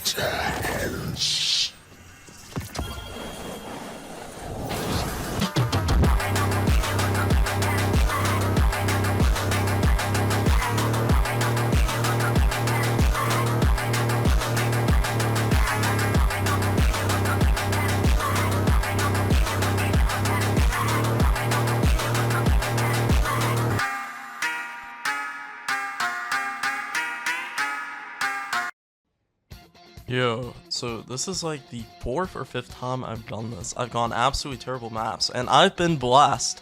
Intense. Yo, so this is like the 4th or 5th time I've done this. I've gone absolutely terrible maps, and I've been blessed.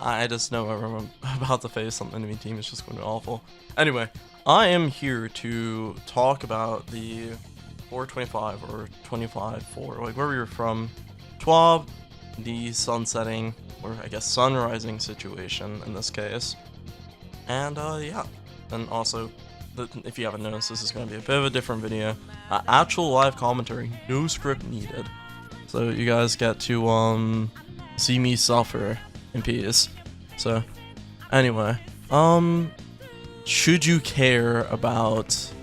I just know I'm about to face some enemy team. It's just going to be awful. Anyway, I am here to talk about the 425 or 25-4, like where we were from, TWAB, the sunsetting, or I guess sunrising situation in this case. And yeah, and also, if you haven't noticed, this is going to be a bit of a different video. Actual live commentary, no script needed. So you guys get to see me suffer in peace. So anyway, should you care about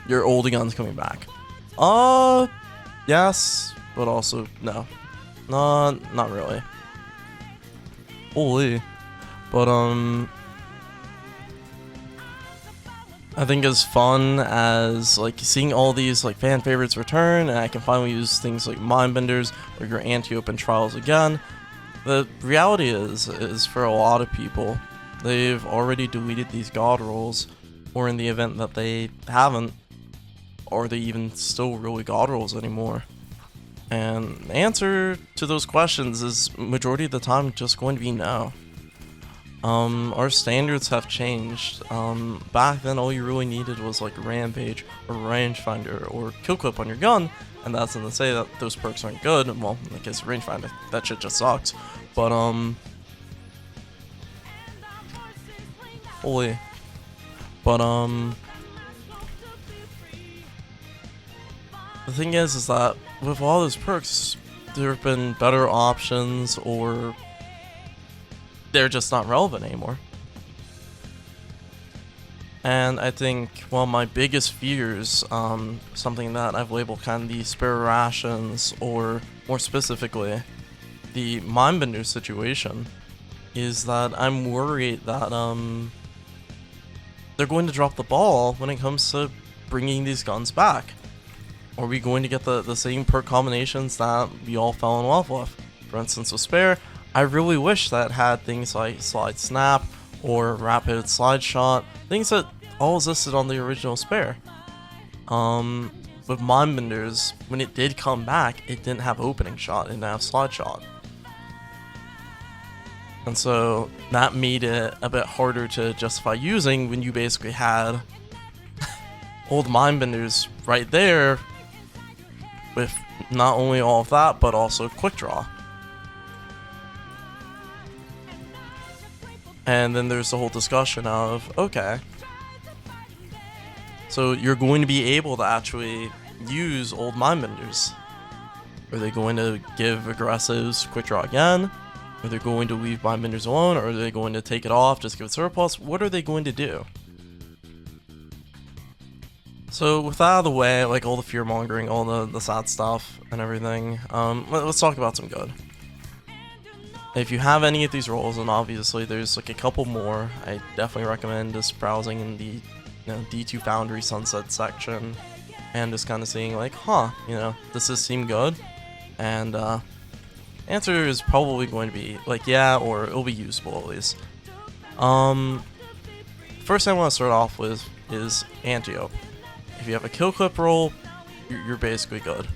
your old guns coming back? Yes, but also no. Not really. Holy. But I think as fun as like seeing all these like fan favorites return, and I can finally use things like Mindbenders or your antiope and trials again, the reality is for a lot of people, they've already deleted these god rolls, or in the event that they haven't, are they even still really god rolls anymore? And the answer to those questions is majority of the time just going to be no. Our standards have changed. Back then all you really needed was like rampage or rangefinder or kill clip on your gun, and that's not to say that those perks aren't good. Well, in the case of rangefinder, that shit just sucks. But holy. But the thing is that with all those perks, there have been better options, or they're just not relevant anymore. And I think one of my biggest fears, something that I've labeled kind of the spare rations, or more specifically, the Mindbender situation, is that I'm worried that they're going to drop the ball when it comes to bringing these guns back. Are we going to get the same perk combinations that we all fell in love with? For instance, with spare, I really wish that had things like slide snap or rapid slide shot, things that all existed on the original spare. With Mindbenders, when it did come back, it didn't have opening shot, it didn't have slide shot. And so that made it a bit harder to justify using when you basically had old Mindbenders right there with not only all of that, but also quick draw. And then there's the whole discussion of, okay, so you're going to be able to actually use old Mindbenders. Are they going to give aggressives quick draw again? Are they going to leave Mindbenders alone? Or are they going to take it off, just give it surplus? What are they going to do? So with that out of the way, like all the fear mongering, all the sad stuff and everything, let's talk about some good. If you have any of these rolls, and obviously there's like a couple more, I definitely recommend just browsing in the D2 Foundry Sunset section and just kind of seeing like, does this seem good? And answer is probably going to be like, yeah, or it'll be usable at least. First thing I want to start off with is antiope. If you have a kill clip roll, you're basically good.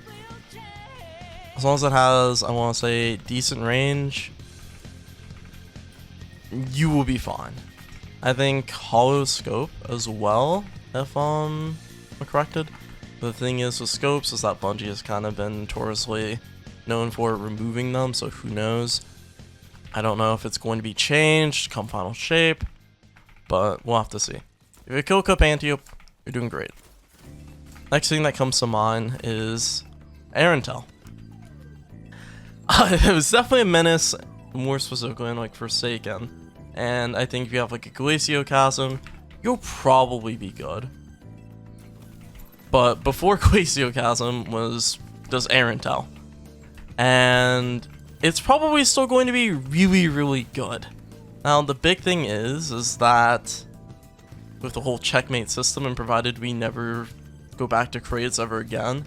As long as it has, I want to say, decent range, you will be fine. I think hollow scope as well, if I'm corrected. The thing is with scopes is that Bungie has kind of been notoriously known for removing them, so who knows. I don't know if it's going to be changed come final shape, but we'll have to see. If you kill clip antiope, you're doing great. Next thing that comes to mind is erentil. It was definitely a menace, more specifically in like Forsaken. And I think if you have like a Glacio Chasm, you'll probably be good. But before Glaciocasm was just erentil. And it's probably still going to be really, really good. Now, the big thing is that with the whole checkmate system, and provided we never go back to crates ever again,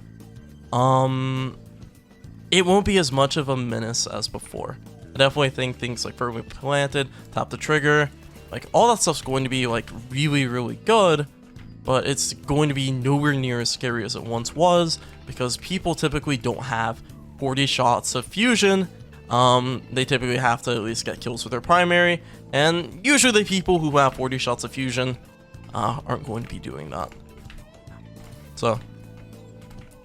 it won't be as much of a menace as before. I definitely think things like firmly planted, tap the trigger, like all that stuff's going to be like really, really good, but it's going to be nowhere near as scary as it once was because people typically don't have 40 shots of fusion. They typically have to at least get kills with their primary, and usually the people who have 40 shots of fusion aren't going to be doing that. So,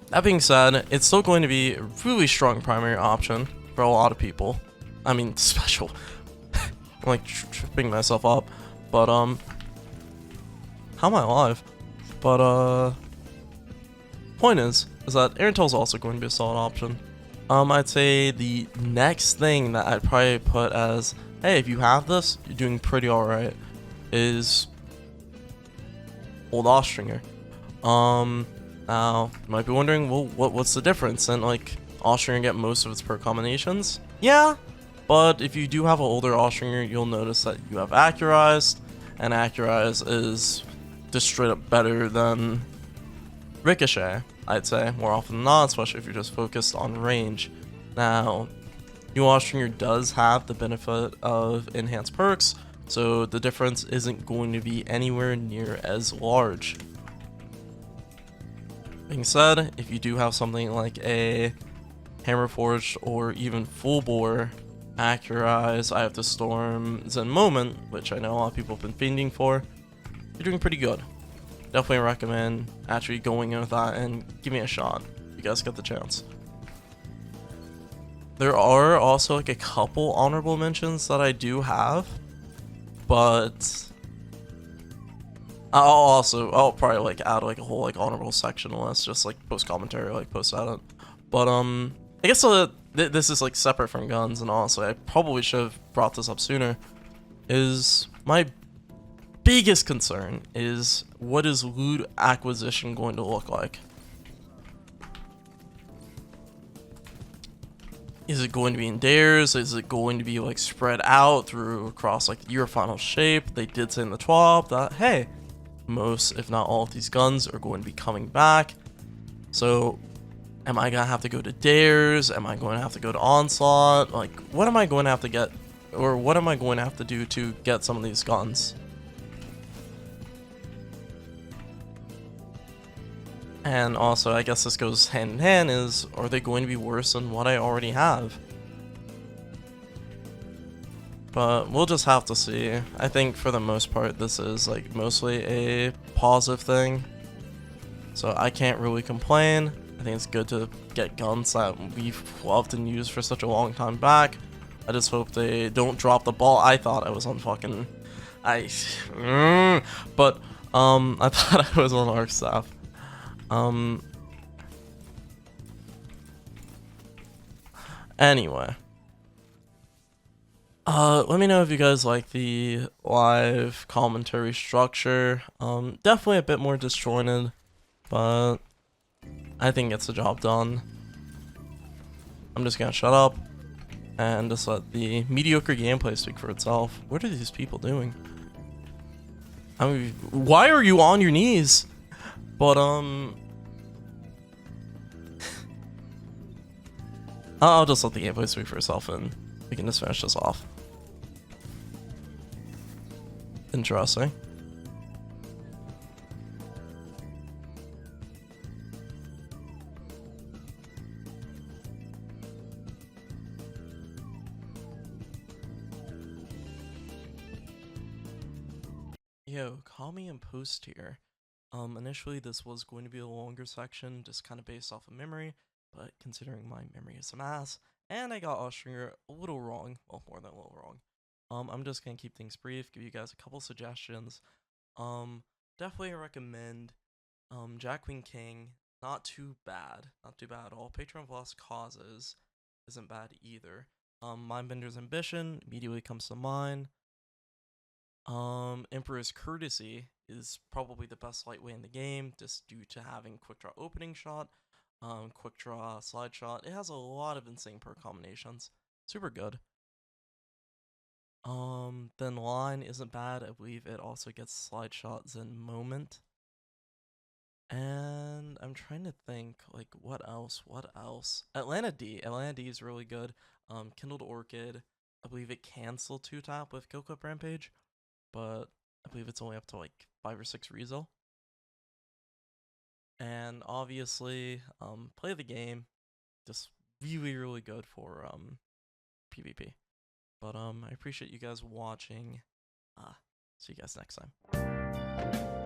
that being said, it's still going to be a really strong primary option for a lot of people. I mean, special. I'm like tripping myself up. But, how am I alive? But, point is that erentil is also going to be a solid option. I'd say the next thing that I'd probably put as, hey, if you have this, you're doing pretty alright, is old austringer. Now, you might be wondering, well, what's the difference? And like, austringer get most of its perk combinations? Yeah, but if you do have an older austringer, you'll notice that you have accurized, and accurized is just straight up better than ricochet, I'd say, more often than not, especially if you're just focused on range. Now, new austringer does have the benefit of enhanced perks, so the difference isn't going to be anywhere near as large. Being said, if you do have something like a hammer forged or even full bore accurize, I have to storm Zen moment, which I know a lot of people have been fiending for, you're doing pretty good. Definitely recommend actually going in with that and give me a shot. You guys get the chance. There are also like a couple honorable mentions that I do have, but I'll probably like add like a whole like honorable section list, just like post commentary, like post at it. But I guess this is like separate from guns, and honestly, I probably should have brought this up sooner. Is my biggest concern is what is loot acquisition going to look like? Is it going to be in dares? Is it going to be like spread out through across like your final shape? They did say in the 12 that, hey, most, if not all of these guns are going to be coming back. So am I going to have to go to dares? Am I going to have to go to onslaught? Like, what am I going to have to get, or what am I going to have to do to get some of these guns? And also, I guess this goes hand in hand, is, are they going to be worse than what I already have? But we'll just have to see. I think for the most part, this is like mostly a positive thing. So I can't really complain. I think it's good to get guns that we've loved and used for such a long time back. I just hope they don't drop the ball. I thought I was on fucking... I thought I was on arc staff. Anyway. Let me know if you guys like the live commentary structure. Definitely a bit more disjointed, but I think it gets the job done. I'm just gonna shut up and just let the mediocre gameplay speak for itself. What are these people doing? I mean, why are you on your knees? But, I'll just let the gameplay speak for itself and we can just finish this off. Interesting. Yo, call me and post here. Initially this was going to be a longer section, just kind of based off of memory, but considering my memory is some ass, and I got Austringer a little wrong, well, more than a little wrong. I'm just gonna keep things brief, give you guys a couple suggestions. Definitely recommend Jack Queen King. Not too bad at all. Patron of Lost Causes isn't bad either. Mindbender's Ambition immediately comes to mind. Emperor's Courtesy is probably the best lightweight in the game, just due to having quick draw opening shot, quick draw slide shot. It has a lot of insane perk combinations. Super good. Then line isn't bad. I believe it also gets slide shots in moment. And I'm trying to think, like, what else? What else? Atlanta D. Atlanta D is really good. Kindled Orchid. I believe it cancel 2-tap with Kill Clip Rampage, but I believe it's only up to like 5 or 6 Rezo. And obviously, play the game. Just really, really good for PvP. But I appreciate you guys watching. See you guys next time.